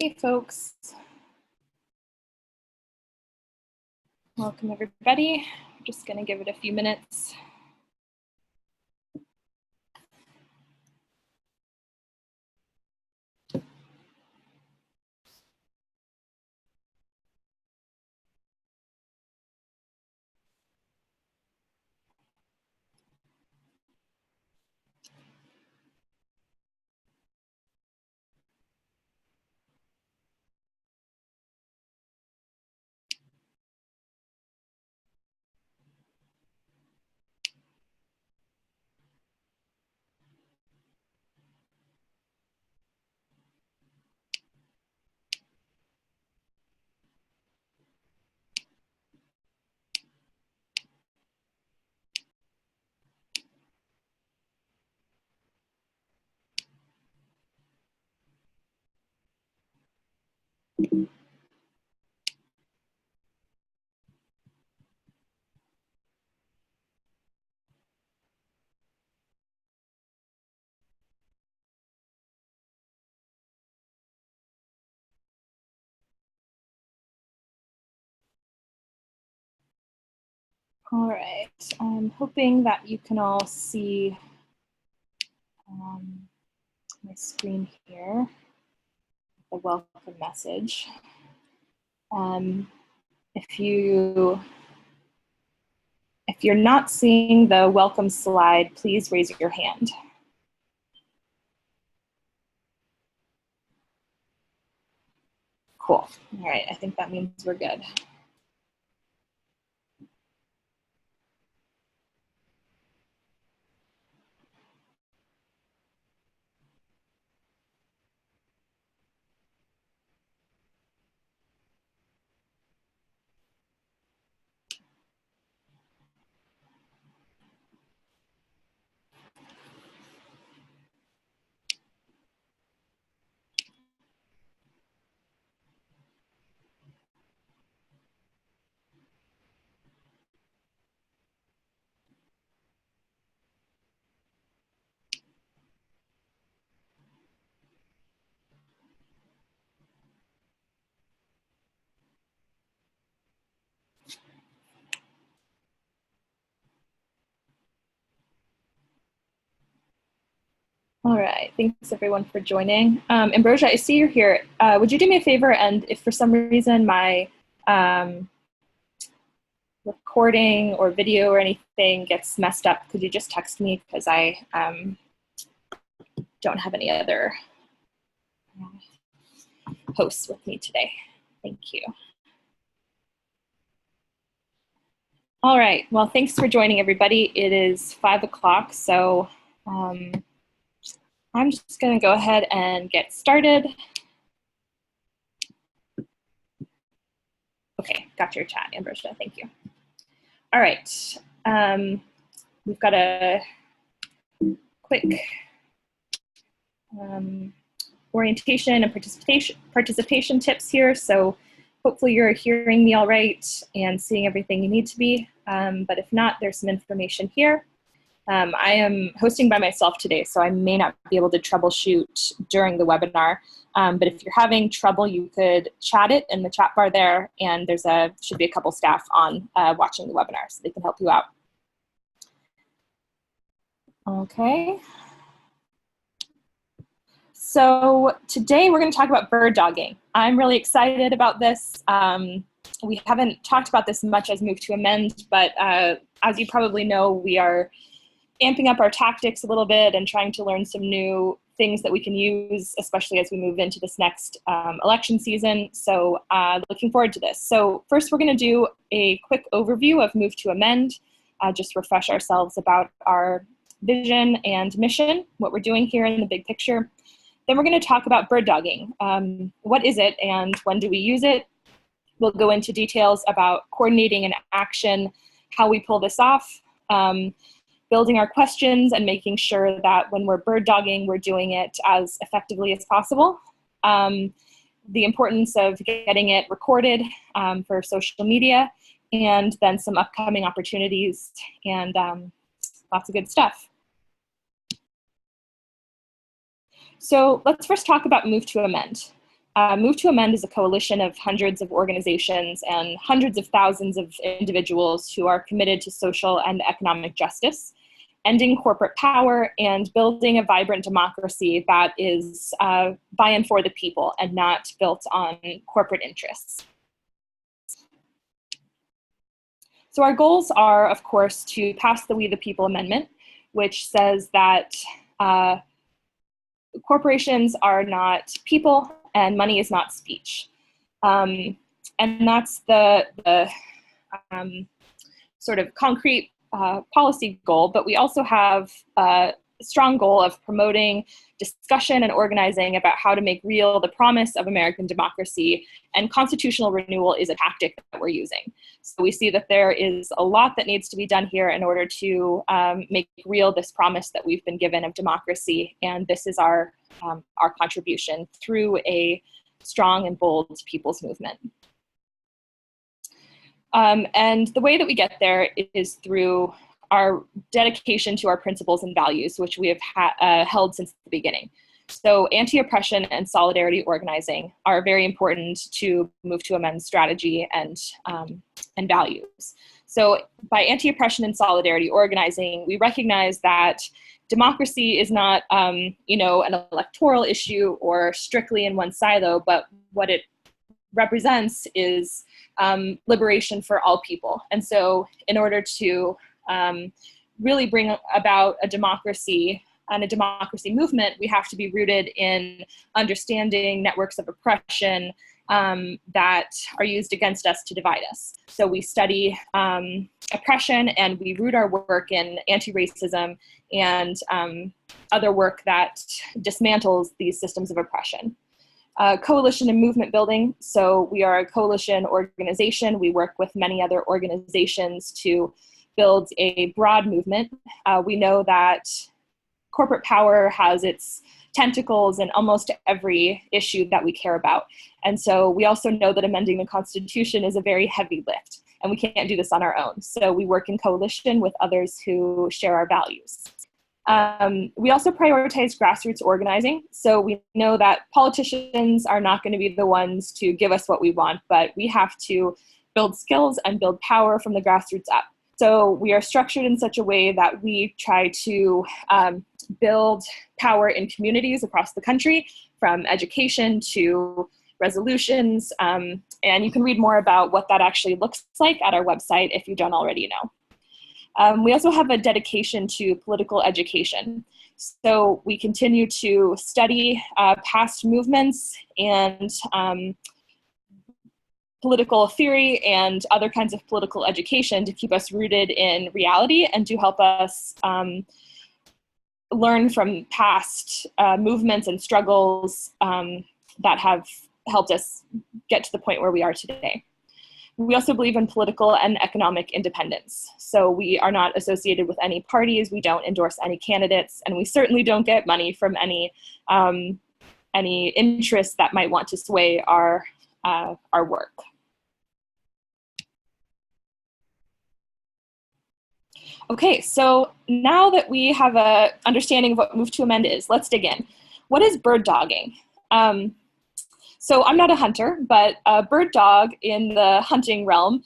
Hey folks, welcome everybody. I'm just gonna give it a few minutes. All right, I'm hoping that you can all see my screen here, the welcome message. If you're not seeing the welcome slide, please raise your hand. Cool, all right, I think that means we're good. All right, thanks everyone for joining. Ambrosia, I see you're here. Would you do me a favor, and if for some reason my recording or video or anything gets messed up, could you just text me, because I don't have any other hosts with me today. Thank you. All right, well, thanks for joining everybody. It is 5 o'clock, so I'm just gonna go ahead and get started. Okay, got your chat, Ambrosia, thank you. All right, we've got a quick orientation and participation tips here. So hopefully you're hearing me all right and seeing everything you need to be. But if not, there's some information here. I am hosting by myself today, so I may not be able to troubleshoot during the webinar. But if you're having trouble, you could chat it in the chat bar there, and there's should be a couple staff on watching the webinar, so they can help you out. Okay. So today we're going to talk about bird dogging. I'm really excited about this. We haven't talked about this much as Move to Amend, but as you probably know, we are amping up our tactics a little bit and trying to learn some new things that we can use, especially as we move into this next election season. So looking forward to this. So first we're going to do a quick overview of Move to Amend, just refresh ourselves about our vision and mission, what we're doing here in the big picture. Then we're going to talk about bird dogging. What is it and when do we use it? We'll go into details about coordinating an action, how we pull this off, building our questions and making sure that when we're bird dogging, we're doing it as effectively as possible. The importance of getting it recorded for social media, and then some upcoming opportunities and lots of good stuff. So let's first talk about Move to Amend. Move to Amend is a coalition of hundreds of organizations and hundreds of thousands of individuals who are committed to social and economic justice, ending corporate power, and building a vibrant democracy that is by and for the people and not built on corporate interests. So our goals are, of course, to pass the We the People Amendment, which says that corporations are not people and money is not speech. And that's the sort of concrete policy goal, but we also have a strong goal of promoting discussion and organizing about how to make real the promise of American democracy, and constitutional renewal is a tactic that we're using. So we see that there is a lot that needs to be done here in order to make real this promise that we've been given of democracy, and this is our contribution through a strong and bold people's movement. And the way that we get there is through our dedication to our principles and values, which we have held since the beginning. So anti-oppression and solidarity organizing are very important to Move to Amend strategy and values. So by anti-oppression and solidarity organizing, we recognize that democracy is not an electoral issue or strictly in one silo, but what it represents is liberation for all people. And so in order to really bring about a democracy and a democracy movement, we have to be rooted in understanding networks of oppression that are used against us to divide us. So we study oppression, and we root our work in anti-racism and other work that dismantles these systems of oppression. Coalition and movement building. So we are a coalition organization. We work with many other organizations to build a broad movement. We know that corporate power has its tentacles in almost every issue that we care about. And so we also know that amending the Constitution is a very heavy lift, and we can't do this on our own. So we work in coalition with others who share our values. We also prioritize grassroots organizing. So we know that politicians are not going to be the ones to give us what we want, but we have to build skills and build power from the grassroots up. So we are structured in such a way that we try to build power in communities across the country, from education to resolutions. And you can read more about what that actually looks like at our website if you don't already know. We also have a dedication to political education. So we continue to study past movements and political theory and other kinds of political education to keep us rooted in reality and to help us learn from past movements and struggles that have helped us get to the point where we are today. We also believe in political and economic independence. So we are not associated with any parties, we don't endorse any candidates, and we certainly don't get money from any interests that might want to sway our work. Okay, so now that we have an understanding of what Move to Amend is, let's dig in. What is bird dogging? So I'm not a hunter, but a bird dog in the hunting realm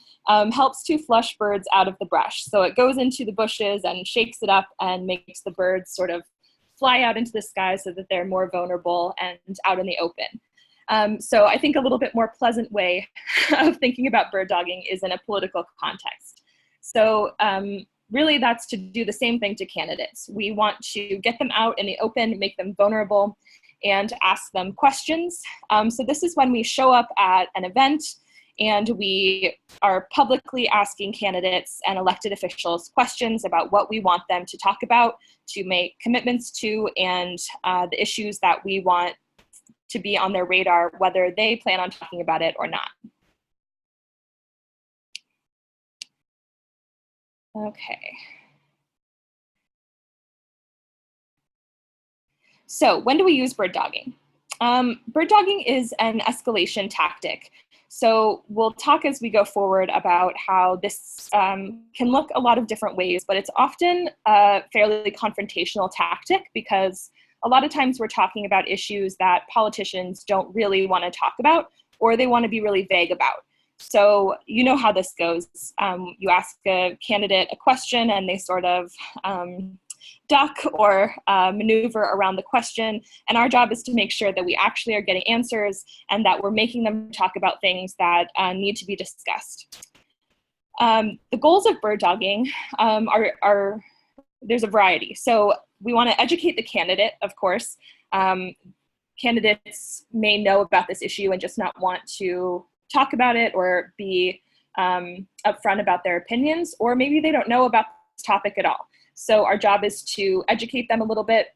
helps to flush birds out of the brush. So it goes into the bushes and shakes it up and makes the birds sort of fly out into the sky so that they're more vulnerable and out in the open. So I think a little bit more pleasant way of thinking about bird dogging is in a political context. So really that's to do the same thing to candidates. We want to get them out in the open, make them vulnerable, and ask them questions. So this is when we show up at an event and we are publicly asking candidates and elected officials questions about what we want them to talk about, to make commitments to, and the issues that we want to be on their radar, whether they plan on talking about it or not. Okay. So when do we use bird dogging? Bird dogging is an escalation tactic. So we'll talk as we go forward about how this can look a lot of different ways, but it's often a fairly confrontational tactic because a lot of times we're talking about issues that politicians don't really want to talk about, or they want to be really vague about. So you know how this goes. You ask a candidate a question and they sort of duck or maneuver around the question. And our job is to make sure that we actually are getting answers and that we're making them talk about things that need to be discussed. The goals of bird dogging are there's a variety. So we want to educate the candidate, of course. Candidates may know about this issue and just not want to talk about it or be upfront about their opinions, or maybe they don't know about this topic at all. So our job is to educate them a little bit,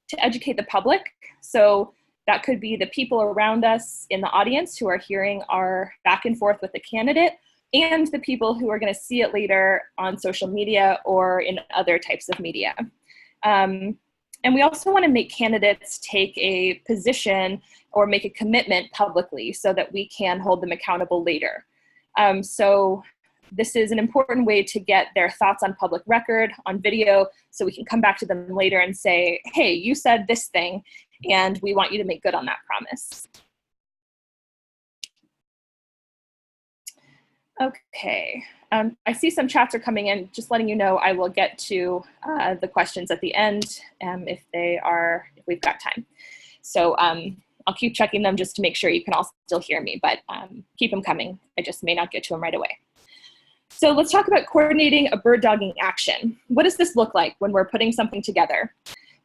to educate the public. So that could be the people around us in the audience who are hearing our back and forth with the candidate, and the people who are going to see it later on social media or in other types of media. And we also want to make candidates take a position or make a commitment publicly so that we can hold them accountable later. So this is an important way to get their thoughts on public record, on video, so we can come back to them later and say, hey, you said this thing, and we want you to make good on that promise. Okay, I see some chats are coming in. Just letting you know, I will get to the questions at the end if we've got time. So I'll keep checking them just to make sure you can all still hear me, but keep them coming. I just may not get to them right away. So let's talk about coordinating a bird dogging action. What does this look like when we're putting something together?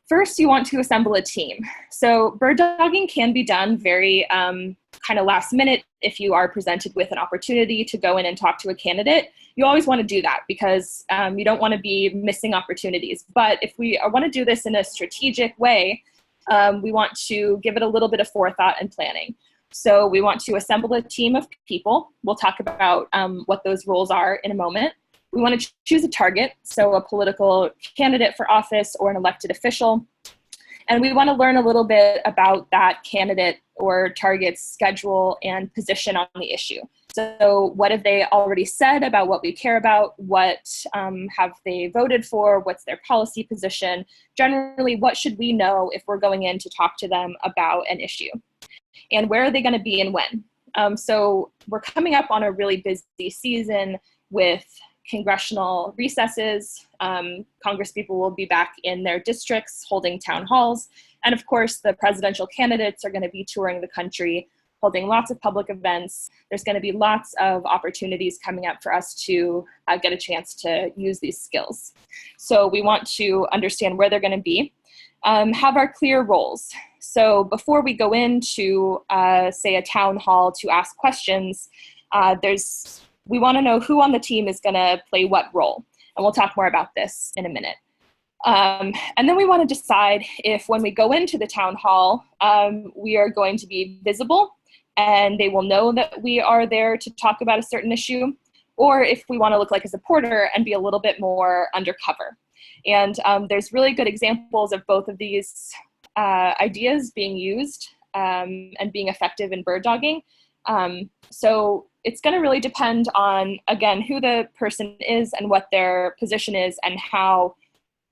First, you want to assemble a team. So bird dogging can be done very kind of last minute. If you are presented with an opportunity to go in and talk to a candidate, you always want to do that because you don't want to be missing opportunities. But if we want to do this in a strategic way, we want to give it a little bit of forethought and planning. So we want to assemble a team of people. We'll talk about what those roles are in a moment. We want to choose a target, so a political candidate for office or an elected official. And we want to learn a little bit about that candidate or target's schedule and position on the issue. So what have they already said about what we care about? What have they voted for? What's their policy position? Generally, what should we know if we're going in to talk to them about an issue? And where are they going to be and when? So we're coming up on a really busy season with congressional recesses. Congress people will be back in their districts holding town halls. And of course, the presidential candidates are going to be touring the country, holding lots of public events. There's going to be lots of opportunities coming up for us to get a chance to use these skills. So we want to understand where they're going to be, have our clear roles. So before we go into, say, a town hall to ask questions, we want to know who on the team is going to play what role. And we'll talk more about this in a minute. And then we want to decide if when we go into the town hall, we are going to be visible and they will know that we are there to talk about a certain issue, or if we want to look like a supporter and be a little bit more undercover. And there's really good examples of both of these ideas being used and being effective in bird dogging. So it's going to really depend on, again, who the person is and what their position is and how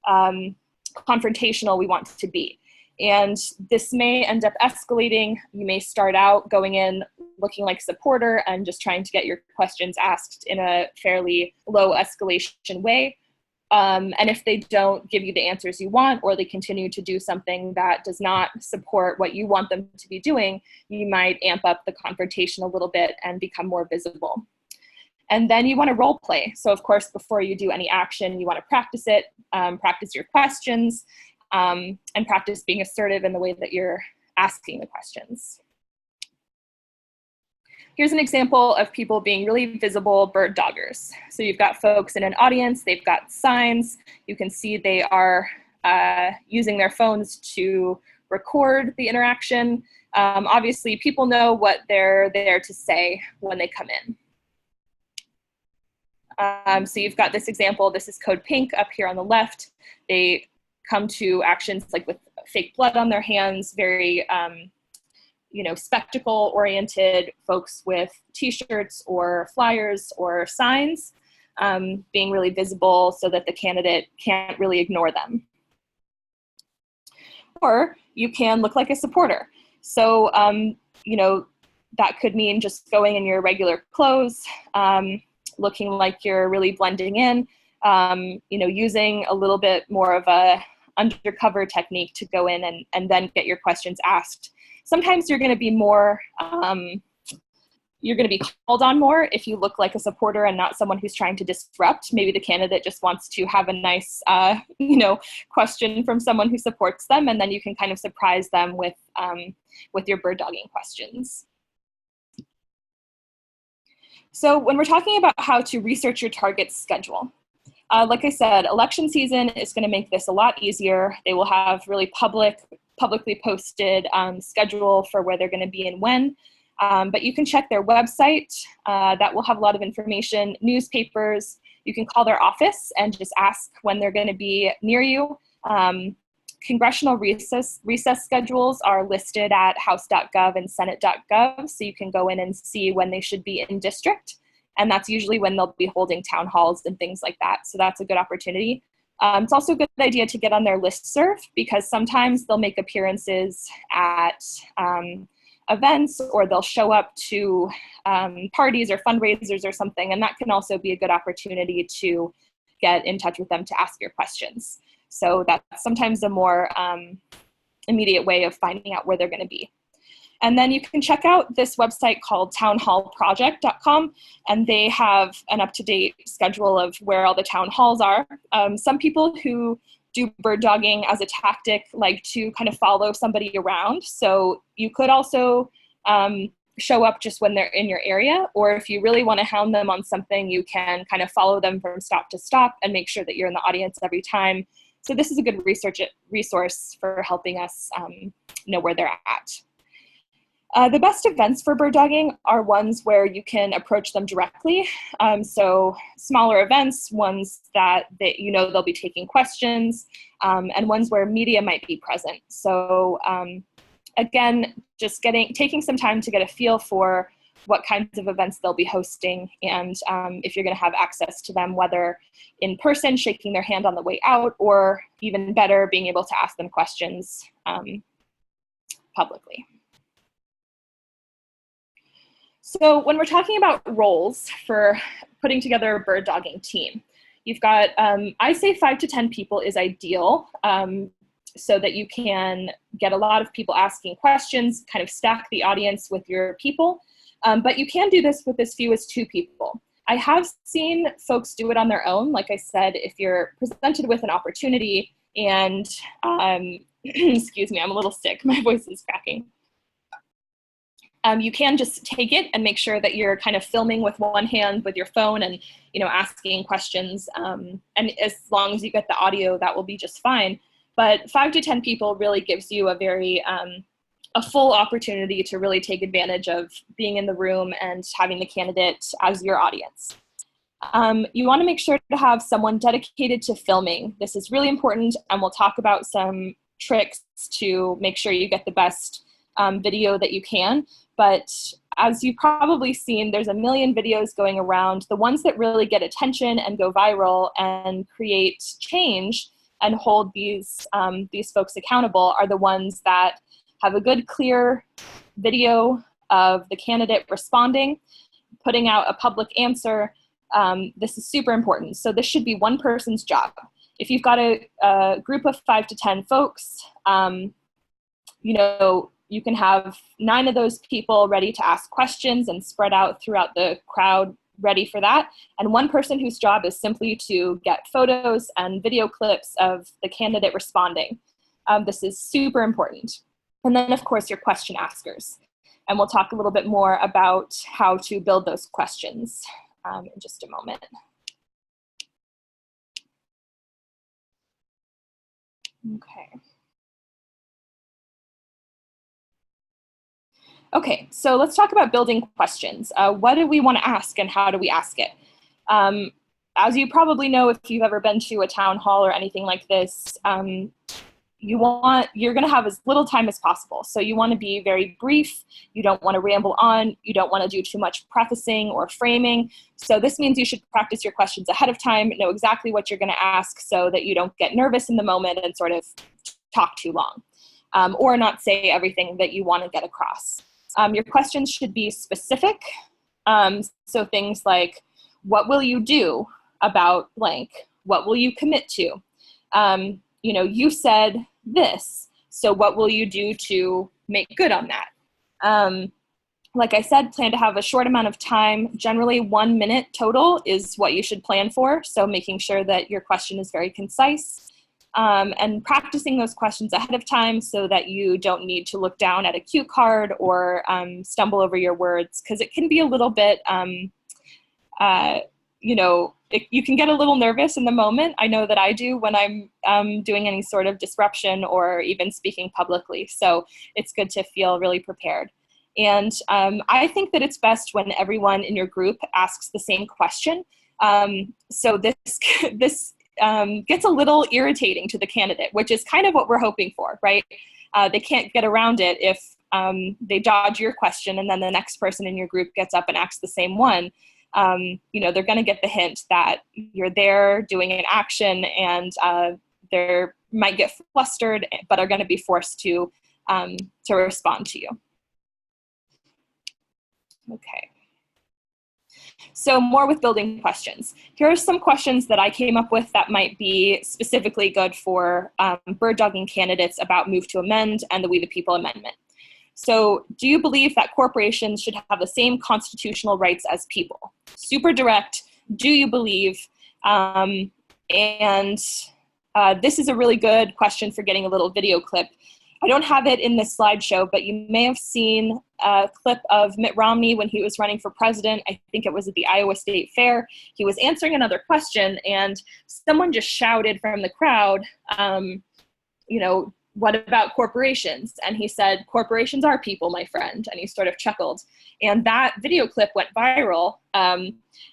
confrontational we want to be. And this may end up escalating. You may start out going in looking like a supporter and just trying to get your questions asked in a fairly low escalation way. And if they don't give you the answers you want, or they continue to do something that does not support what you want them to be doing, you might amp up the confrontation a little bit and become more visible. And then you want to role play. So of course, before you do any action, you want to practice it, practice your questions, and practice being assertive in the way that you're asking the questions. Here's an example of people being really visible bird doggers. So you've got folks in an audience, they've got signs. You can see they are using their phones to record the interaction. Obviously, people know what they're there to say when they come in. So you've got this example. This is Code Pink up here on the left. They come to actions like with fake blood on their hands, very spectacle-oriented folks with t-shirts or flyers or signs, being really visible so that the candidate can't really ignore them. or you can look like a supporter. So, you know, that could mean just going in your regular clothes, looking like you're really blending in, you know, using a little bit more of a undercover technique to go in and then get your questions asked. Sometimes you're going to be more, you're going to be called on more if you look like a supporter and not someone who's trying to disrupt. Maybe the candidate just wants to have a nice, you know, question from someone who supports them, and then you can kind of surprise them with your bird dogging questions. So when we're talking about how to research your target's schedule, like I said, election season is going to make this a lot easier. They will have really publicly posted schedule for where they're going to be and when. But you can check their website. That will have a lot of information, newspapers. You can call their office and just ask when they're going to be near you. Congressional recess schedules are listed at house.gov and senate.gov, so you can go in and see when they should be in district. And that's usually when they'll be holding town halls and things like that. So that's a good opportunity. It's also a good idea to get on their listserv, because sometimes they'll make appearances at events, or they'll show up to parties or fundraisers or something, and that can also be a good opportunity to get in touch with them to ask your questions. So that's sometimes a more immediate way of finding out where they're going to be. And then you can check out this website called townhallproject.com, and they have an up-to-date schedule of where all the town halls are. Some people who do bird dogging as a tactic like to kind of follow somebody around. So you could also show up just when they're in your area, or if you really want to hound them on something, you can kind of follow them from stop to stop and make sure that you're in the audience every time. So this is a good resource for helping us know where they're at. The best events for bird dogging are ones where you can approach them directly. So smaller events, ones that you know they'll be taking questions, and ones where media might be present. So again, just taking some time to get a feel for what kinds of events they'll be hosting, and if you're going to have access to them, whether in person, shaking their hand on the way out, or even better, being able to ask them questions publicly. So when we're talking about roles for putting together a bird dogging team, you've got, I say 5 to 10 people is ideal, so that you can get a lot of people asking questions, kind of stack the audience with your people. But you can do this with as few as 2 people. I have seen folks do it on their own. Like I said, if you're presented with an opportunity and, excuse me, I'm a little sick, my voice is cracking. You can just take it and make sure that you're kind of filming with one hand with your phone and, you know, asking questions. And as long as you get the audio, that will be just fine. But 5 to 10 people really gives you a very, a full opportunity to really take advantage of being in the room and having the candidate as your audience. You want to make sure to have someone dedicated to filming. This is really important, and we'll talk about some tricks to make sure you get the best video that you can. But as you've probably seen, there's a million videos going around. The ones that really get attention and go viral and create change and hold these folks accountable are the ones that have a good, clear video of the candidate responding, putting out a public answer. This is super important. So this should be one person's job. If you've got a group of 5 to 10 folks, you know, you can have 9 of those people ready to ask questions and spread out throughout the crowd ready for that. And one person whose job is simply to get photos and video clips of the candidate responding. This is super important. And then, of course, your question askers. And we'll talk a little bit more about how to build those questions in just a moment. Okay. Okay, so let's talk about building questions. What do we want to ask and how do we ask it? As you probably know, if you've ever been to a town hall or anything like this, you're going to have as little time as possible. So you want to be very brief. You don't want to ramble on. You don't want to do too much prefacing or framing. So this means you should practice your questions ahead of time, know exactly what you're going to ask so that you don't get nervous in the moment and sort of talk too long. or not say everything that you want to get across. Your questions should be specific. So things like, what will you do about blank? What will you commit to? You said this, so what will you do to make good on that? Like I said, plan to have a short amount of time. Generally 1 minute total is what you should plan for. So making sure that your question is very concise, and practicing those questions ahead of time so that you don't need to look down at a cue card or stumble over your words, because it can be a little bit, you can get a little nervous in the moment. I know that I do when I'm doing any sort of disruption or even speaking publicly. So it's good to feel really prepared. And I think that it's best when everyone in your group asks the same question. So this gets a little irritating to the candidate, which is kind of what we're hoping for, right? They can't get around it if they dodge your question and then the next person in your group gets up and asks the same one. They're going to get the hint that you're there doing an action, and they might get flustered, but are going to be forced to respond to you. Okay. So more with building questions. Here are some questions that I came up with that might be specifically good for bird dogging candidates about Move to Amend and the We the People Amendment. So do you believe that corporations should have the same constitutional rights as people? Super direct. Do you believe? This is a really good question for getting a little video clip. I don't have it in this slideshow, but you may have seen a clip of Mitt Romney when he was running for president. I think it was at the Iowa State Fair. He was answering another question, and someone just shouted from the crowd, what about corporations? And he said, corporations are people, my friend. And he sort of chuckled. And that video clip went viral.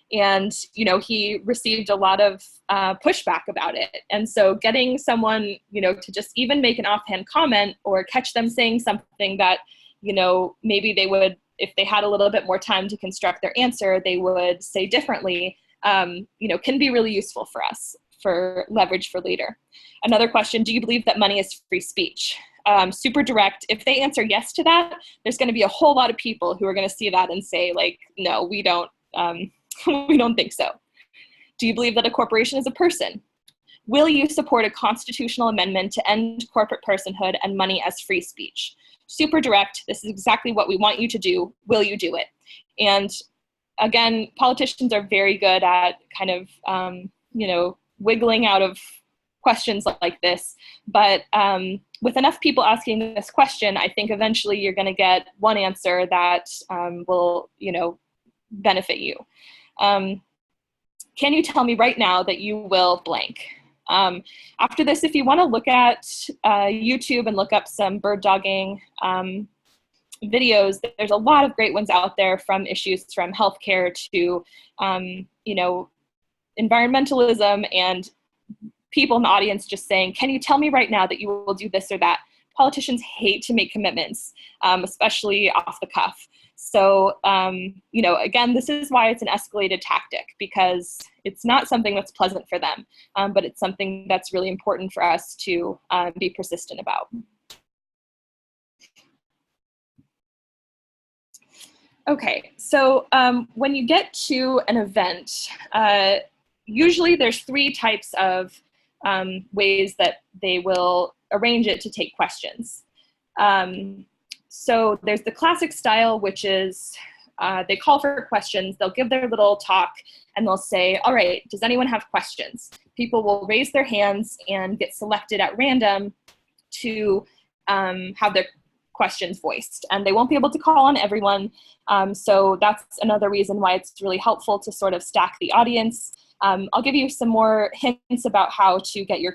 He received a lot of pushback about it. And so getting someone, to just even make an offhand comment or catch them saying something that, maybe they would, if they had a little bit more time to construct their answer, they would say differently, can be really useful for us, for leverage for later. Another question, do you believe that money is free speech? Super direct. If they answer yes to that, there's going to be a whole lot of people who are going to see that and say, like, no, we don't think so. Do you believe that a corporation is a person? Will you support a constitutional amendment to end corporate personhood and money as free speech? Super direct. This is exactly what we want you to do. Will you do it? And again, politicians are very good at kind of, wiggling out of questions like this. But with enough people asking this question, I think eventually you're going to get one answer that will, benefit you. Can you tell me right now that you will blank? After this, if you want to look at YouTube and look up some bird dogging videos, there's a lot of great ones out there, from issues from healthcare to, environmentalism, and people in the audience just saying, can you tell me right now that you will do this or that? Politicians hate to make commitments, especially off the cuff. So, again, this is why it's an escalated tactic, because it's not something that's pleasant for them, but it's something that's really important for us to be persistent about. Okay, so when you get to an event, usually there's 3 types of ways that they will arrange it to take questions. So there's the classic style, which is they call for questions, they'll give their little talk, and they'll say, all right, does anyone have questions? People will raise their hands and get selected at random to have their questions voiced, and they won't be able to call on everyone. So that's another reason why it's really helpful to sort of stack the audience. I'll give you some more hints about how to get your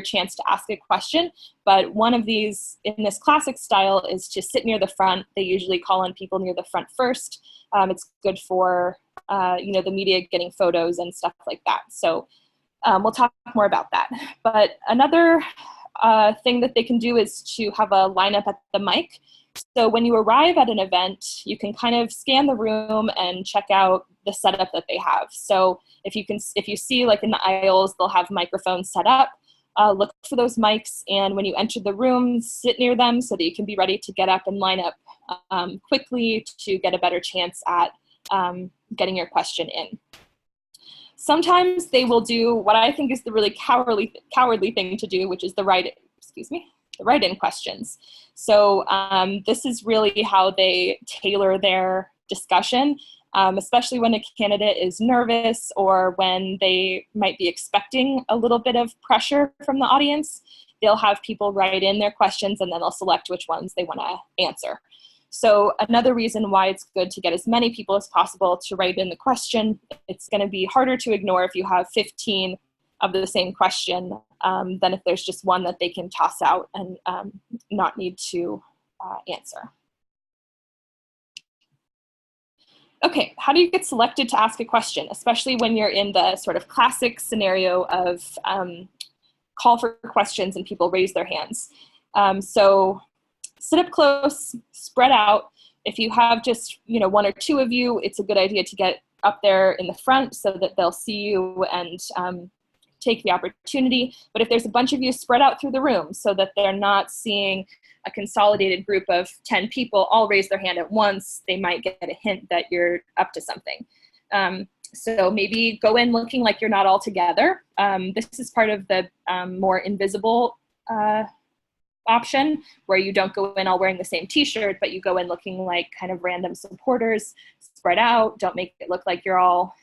chance to ask a question. But one of these in this classic style is to sit near the front. They usually call on people near the front first. It's good for, the media getting photos and stuff like that. So we'll talk more about that. But another thing that they can do is to have a lineup at the mic. So when you arrive at an event, you can kind of scan the room and check out the setup that they have. So if you see, like in the aisles, they'll have microphones set up. look for those mics, and when you enter the room, sit near them so that you can be ready to get up and line up quickly to get a better chance at getting your question in. Sometimes they will do what I think is the really cowardly thing to do, which is the write-in questions. So this is really how they tailor their discussion, especially when a candidate is nervous or when they might be expecting a little bit of pressure from the audience. They'll have people write in their questions and then they'll select which ones they want to answer. So another reason why it's good to get as many people as possible to write in the question. It's going to be harder to ignore if you have 15 of the same question than if there's just one that they can toss out and not need to answer. Okay, how do you get selected to ask a question, especially when you're in the sort of classic scenario of call for questions and people raise their hands? So sit up close, spread out. If you have just one or two of you, it's a good idea to get up there in the front so that they'll see you and take the opportunity. But if there's a bunch of you, spread out through the room so that they're not seeing a consolidated group of 10 people all raise their hand at once. They might get a hint that you're up to something. So maybe go in looking like you're not all together. This is part of the more invisible option, where you don't go in all wearing the same t-shirt, but you go in looking like kind of random supporters, spread out. Don't make it look like you're all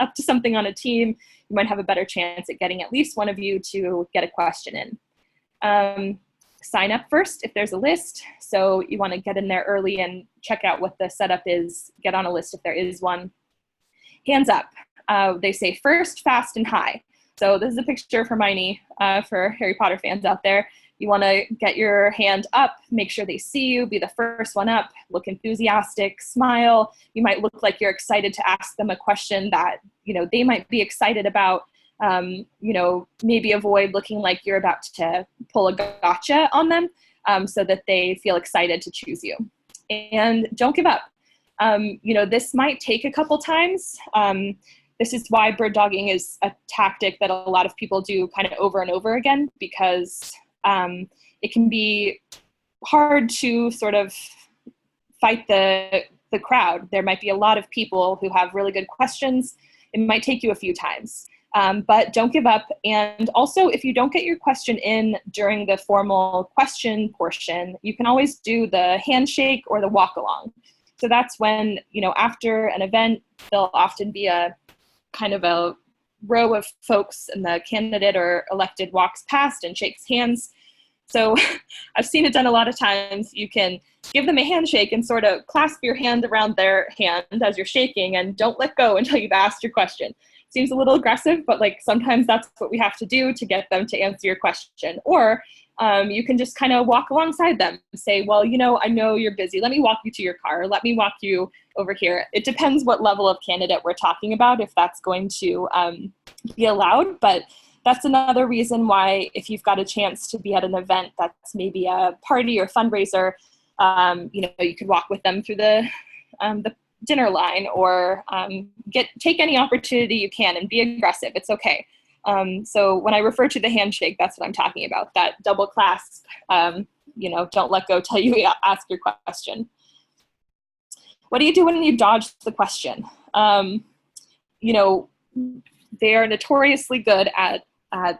up to something on a team. You might have a better chance at getting at least one of you to get a question in. Sign up first if there's a list. So you want to get in there early and check out what the setup is, get on a list if there is one. Hands up. They say first, fast, and high. So this is a picture of Hermione for Harry Potter fans out there. You want to get your hand up, make sure they see you, be the first one up, look enthusiastic, smile. You might look like you're excited to ask them a question that they might be excited about. Maybe avoid looking like you're about to pull a gotcha on them so that they feel excited to choose you. And don't give up. This might take a couple times. This is why bird dogging is a tactic that a lot of people do kind of over and over again, because it can be hard to sort of fight the crowd. There might be a lot of people who have really good questions. It might take you a few times. But don't give up. And also, if you don't get your question in during the formal question portion, you can always do the handshake or the walk along. So that's when, after an event, there'll often be a kind of a row of folks and the candidate or elected walks past and shakes hands. So I've seen it done a lot of times. You can give them a handshake and sort of clasp your hand around their hand as you're shaking and don't let go until you've asked your question. Seems a little aggressive, but sometimes that's what we have to do to get them to answer your question. Or you can just kind of walk alongside them and say, well, I know you're busy. Let me walk you to your car. Let me walk you over here. It depends what level of candidate we're talking about, if that's going to be allowed. But that's another reason why, if you've got a chance to be at an event that's maybe a party or fundraiser, you could walk with them through the dinner line, or take any opportunity you can and be aggressive. It's okay. So when I refer to the handshake, that's what I'm talking about, that double clasp, don't let go till you ask your question. What do you do when you dodge the question? They are notoriously good at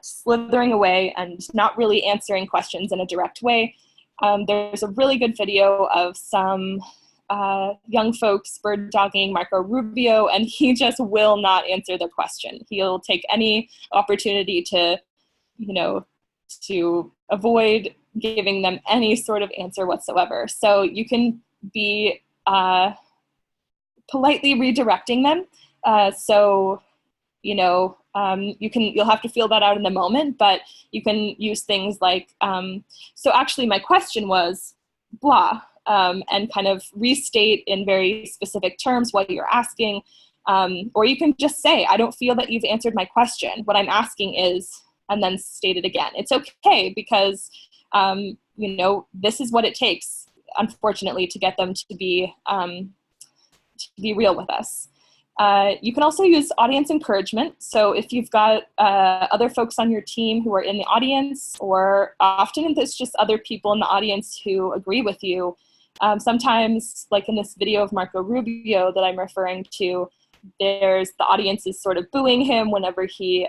slithering away and not really answering questions in a direct way. There's a really good video of some young folks bird dogging Marco Rubio, and he just will not answer their question. He'll take any opportunity to avoid giving them any sort of answer whatsoever. So you can be politely redirecting them. You'll have to feel that out in the moment, but you can use things like, so actually my question was blah, and kind of restate in very specific terms what you're asking. Or you can just say, I don't feel that you've answered my question. What I'm asking is, and then state it again. It's okay, because, this is what it takes, unfortunately, to get them to be real with us. You can also use audience encouragement. So if you've got other folks on your team who are in the audience, or often it's just other people in the audience who agree with you. Sometimes, like in this video of Marco Rubio that I'm referring to, the audience is sort of booing him whenever he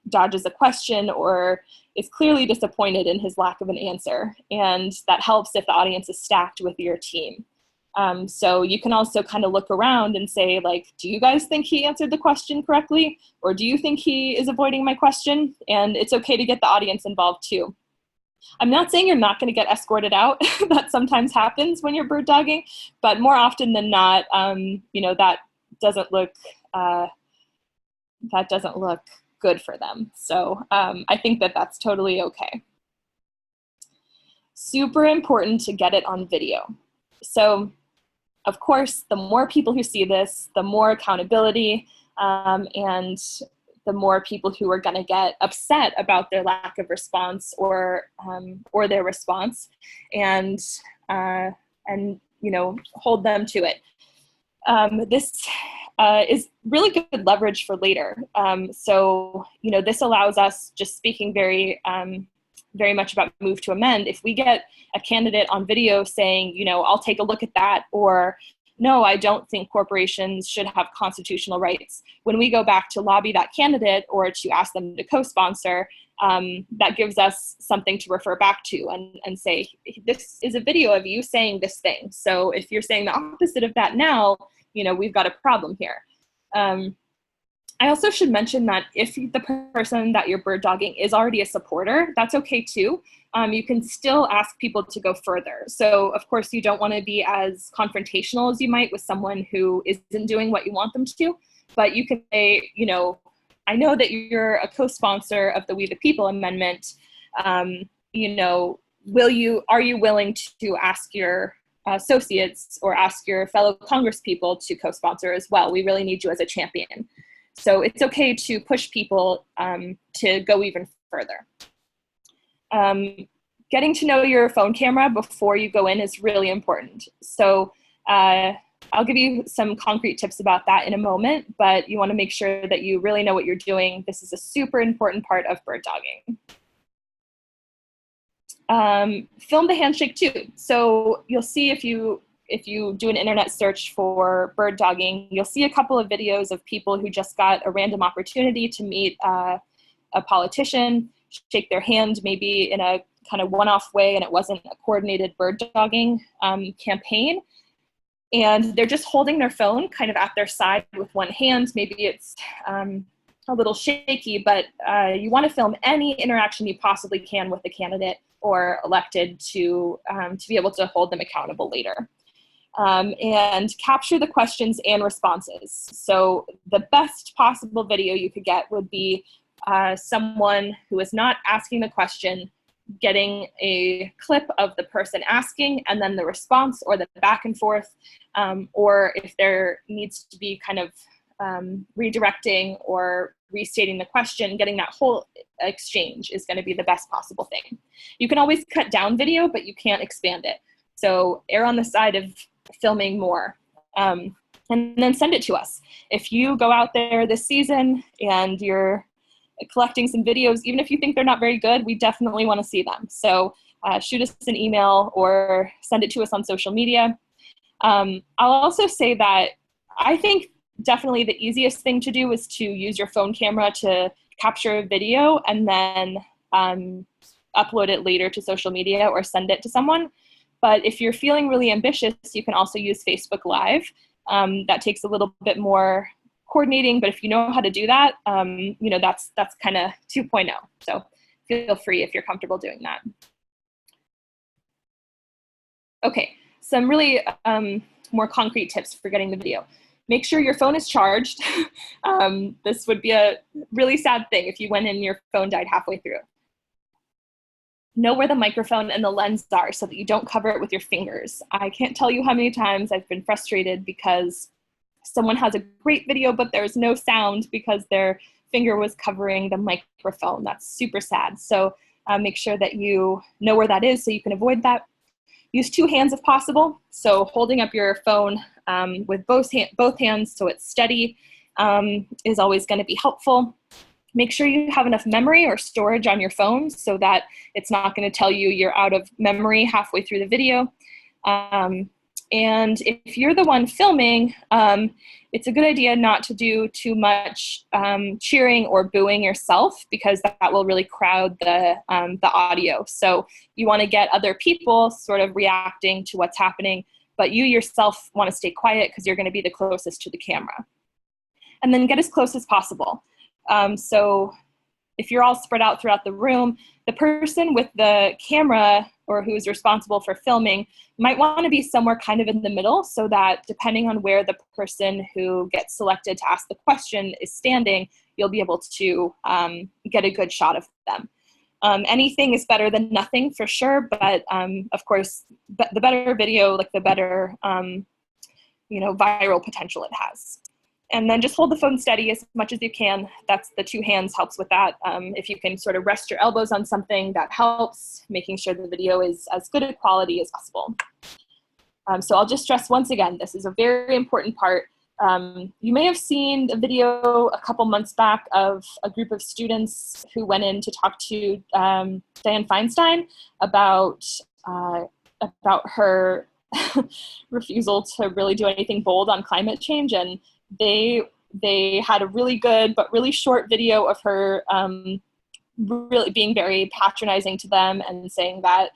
dodges a question or is clearly disappointed in his lack of an answer. And that helps if the audience is stacked with your team. So you can also kind of look around and say, like, do you guys think he answered the question correctly? Or do you think he is avoiding my question? And it's okay to get the audience involved too. I'm not saying you're not going to get escorted out. That sometimes happens when you're bird dogging, but more often than not, that doesn't look good for them. So I think that that's totally okay. Super important to get it on video. So of course, the more people who see this, the more accountability and the more people who are going to get upset about their lack of response or their response, and hold them to it. This is really good leverage for later. So this allows us, just speaking very much about move to amend, if we get a candidate on video saying, I'll take a look at that, or no, I don't think corporations should have constitutional rights. When we go back to lobby that candidate or to ask them to co-sponsor, that gives us something to refer back to and say, this is a video of you saying this thing. So if you're saying the opposite of that now, we've got a problem here. I also should mention that if the person that you're bird dogging is already a supporter, that's okay too. You can still ask people to go further. So of course you don't want to be as confrontational as you might with someone who isn't doing what you want them to, but you can say, I know that you're a co-sponsor of the We the People Amendment. Are you willing to ask your associates or ask your fellow congresspeople to co-sponsor as well? We really need you as a champion. So it's okay to push people to go even further. Getting to know your phone camera before you go in is really important. So I'll give you some concrete tips about that in a moment, but you want to make sure that you really know what you're doing. This is a super important part of bird dogging. Film the handshake too. So you'll see if you do an internet search for bird dogging, you'll see a couple of videos of people who just got a random opportunity to meet a politician, shake their hand maybe in a kind of one-off way, and it wasn't a coordinated bird dogging campaign. And they're just holding their phone kind of at their side with one hand. Maybe it's a little shaky, but you want to film any interaction you possibly can with the candidate or elected to be able to hold them accountable later. And capture the questions and responses. So the best possible video you could get would be someone who is not asking the question, getting a clip of the person asking and then the response or the back and forth, or if there needs to be kind of redirecting or restating the question, getting that whole exchange is going to be the best possible thing. You can always cut down video, but you can't expand it. So err on the side of filming more, and then send it to us. If you go out there this season and you're collecting some videos, even if you think they're not very good, we definitely want to see them. So shoot us an email or send it to us on social media. I'll also say that I think definitely the easiest thing to do is to use your phone camera to capture a video and then upload it later to social media or send it to someone. But if you're feeling really ambitious, you can also use Facebook Live. That takes a little bit more coordinating, but if you know how to do that, that's kind of 2.0. So feel free if you're comfortable doing that. Okay, some really more concrete tips for getting the video. Make sure your phone is charged. This would be a really sad thing if you went in and your phone died halfway through. Know where the microphone and the lens are so that you don't cover it with your fingers. I can't tell you how many times I've been frustrated because someone has a great video, but there's no sound because their finger was covering the microphone. That's super sad. So make sure that you know where that is so you can avoid that. Use two hands if possible. So holding up your phone with both hands so it's steady is always going to be helpful. Make sure you have enough memory or storage on your phone so that it's not going to tell you you're out of memory halfway through the video. And if you're the one filming, it's a good idea not to do too much cheering or booing yourself, because that will really crowd the audio. So you want to get other people sort of reacting to what's happening, but you yourself want to stay quiet because you're going to be the closest to the camera. And then get as close as possible. So if you're all spread out throughout the room, the person with the camera or who's responsible for filming might want to be somewhere kind of in the middle, so that depending on where the person who gets selected to ask the question is standing, you'll be able to get a good shot of them. Anything is better than nothing for sure, but of course, the better video, like the better viral potential it has. And then just hold the phone steady as much as you can. That's the two hands helps with that. If you can sort of rest your elbows on something, that helps, making sure the video is as good a quality as possible. So I'll just stress once again, this is a very important part. You may have seen a video a couple months back of a group of students who went in to talk to Dianne Feinstein about her refusal to really do anything bold on climate change. And they had a really good but really short video of her really being very patronizing to them and saying that,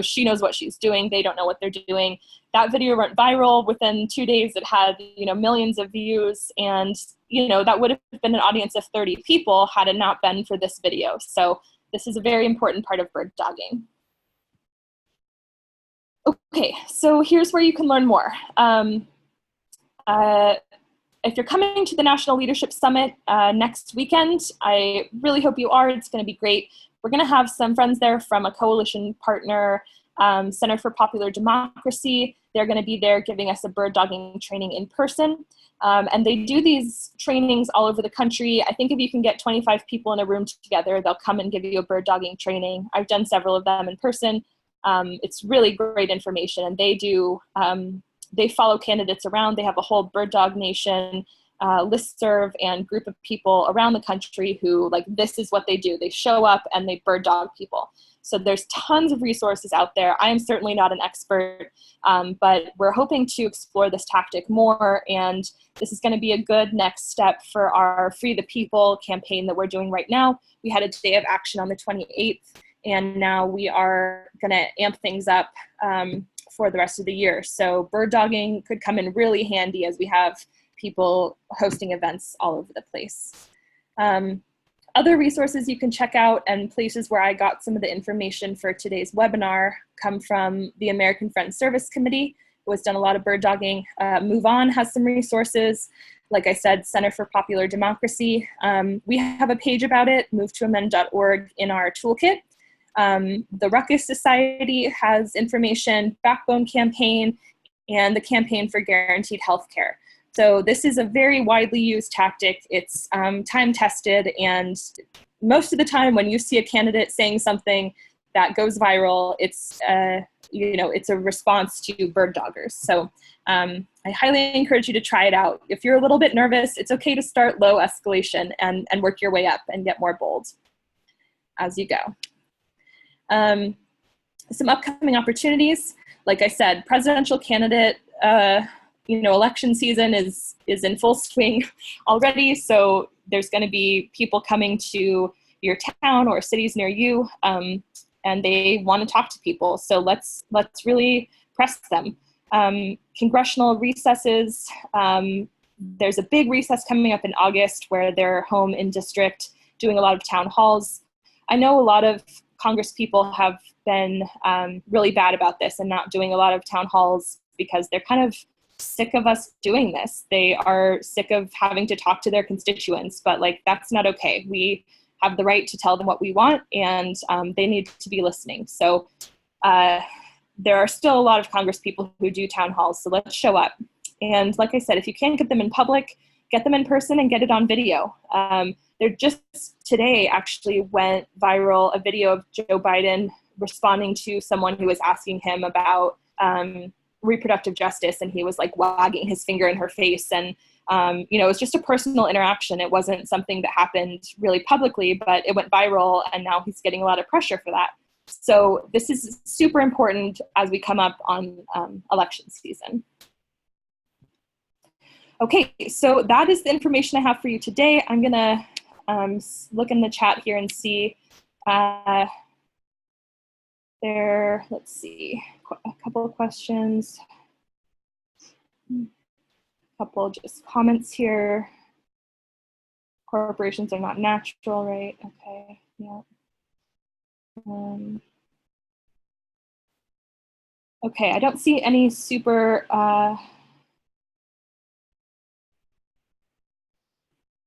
she knows what she's doing, they don't know what they're doing. That video went viral. Within 2 days, it had, millions of views, and, that would have been an audience of 30 people had it not been for this video. So this is a very important part of bird dogging. Okay, so here's where you can learn more. If you're coming to the National Leadership Summit next weekend, I really hope you are. It's going to be great. We're going to have some friends there from a coalition partner, Center for Popular Democracy. They're going to be there giving us a bird dogging training in person. And they do these trainings all over the country. I think if you can get 25 people in a room together, they'll come and give you a bird dogging training. I've done several of them in person. It's really great information, and they follow candidates around. They have a whole Bird Dog Nation listserv and group of people around the country who, this is what they do. They show up and they bird dog people. So there's tons of resources out there. I am certainly not an expert, but we're hoping to explore this tactic more, and this is going to be a good next step for our Free the People campaign that we're doing right now. We had a day of action on the 28th, and now we are going to amp things up for the rest of the year. So bird dogging could come in really handy as we have people hosting events all over the place. Other resources you can check out and places where I got some of the information for today's webinar come from the American Friends Service Committee, who has done a lot of bird dogging. Move On has some resources. Like I said, Center for Popular Democracy. We have a page about it, movetoamend.org, in our toolkit. The Ruckus Society has information, Backbone Campaign, and the Campaign for Guaranteed Healthcare. So this is a very widely used tactic. It's time-tested, and most of the time when you see a candidate saying something that goes viral, it's it's a response to bird doggers. So I highly encourage you to try it out. If you're a little bit nervous, it's okay to start low escalation and work your way up and get more bold as you go. Some upcoming opportunities. Like I said, presidential candidate, election season is in full swing already. So there's going to be people coming to your town or cities near you, and they want to talk to people. So let's really press them. Congressional recesses. There's a big recess coming up in August where they're home in district doing a lot of town halls. I know a lot of Congress people have been really bad about this and not doing a lot of town halls because they're kind of sick of us doing this. They are sick of having to talk to their constituents, but that's not okay. We have the right to tell them what we want, and they need to be listening. So there are still a lot of Congress people who do town halls, so let's show up. And like I said, if you can't get them in public, get them in person and get it on video. There just today actually went viral a video of Joe Biden responding to someone who was asking him about reproductive justice, and he was like wagging his finger in her face. And you know, it was just a personal interaction. It wasn't something that happened really publicly, but it went viral, and now he's getting a lot of pressure for that. So this is super important as we come up on election season. Okay, so that is the information I have for you today. I'm gonna look in the chat here and see let's see, a couple of questions, a couple just comments here. Corporations are not natural, right? Okay, yeah. Okay, I don't see any super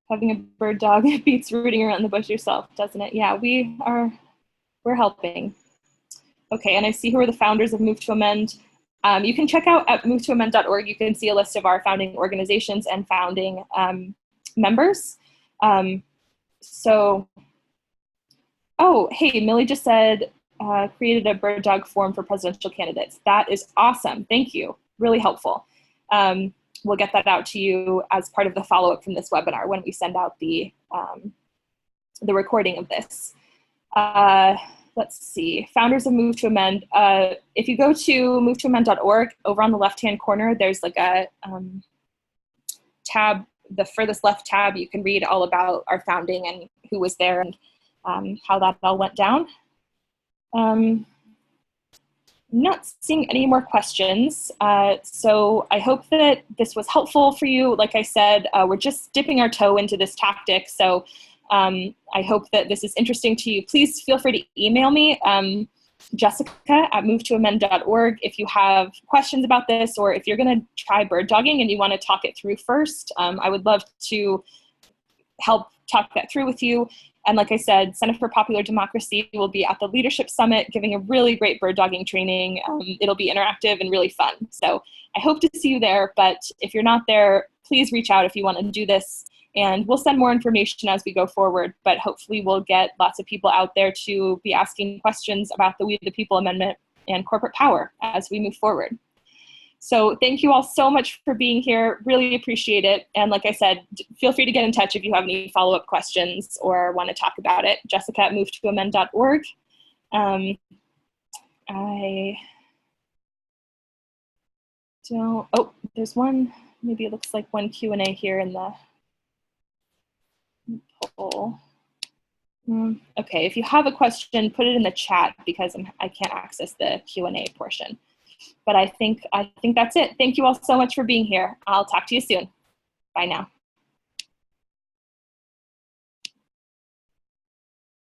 having a bird dog beats rooting around the bush yourself, doesn't it? Yeah, we're helping. Okay, and I see who are the founders of Move to Amend. You can check out at movetoamend.org. You can see a list of our founding organizations and founding members. Oh, hey, Millie just said, created a bird dog form for presidential candidates. That is awesome. Thank you. Really helpful. We'll get that out to you as part of the follow-up from this webinar when we send out the recording of this. Let's see, founders of Move to Amend. If you go to movetoamend.org, over on the left-hand corner, there's like a tab, the furthest left tab. You can read all about our founding and who was there and how that all went down. I'm not seeing any more questions. So I hope that this was helpful for you. Like I said, we're just dipping our toe into this tactic. So I hope that this is interesting to you. Please feel free to email me, Jessica@movetoamend.org, if you have questions about this, or if you're going to try bird dogging and you want to talk it through first. I would love to help talk that through with you. And like I said, Center for Popular Democracy will be at the Leadership Summit giving a really great bird dogging training. It'll be interactive and really fun. So I hope to see you there, but if you're not there, please reach out if you want to do this. And we'll send more information as we go forward, but hopefully we'll get lots of people out there to be asking questions about the We the People Amendment and corporate power as we move forward. So thank you all so much for being here. Really appreciate it. And like I said, feel free to get in touch if you have any follow-up questions or want to talk about it. Jessica@movetoamend.org. I don't, oh, there's one, maybe it looks like one Q&A here in the poll. Okay, if you have a question, put it in the chat because I can't access the Q&A portion. But I think that's it. Thank you all so much for being here. I'll talk to you soon. Bye now.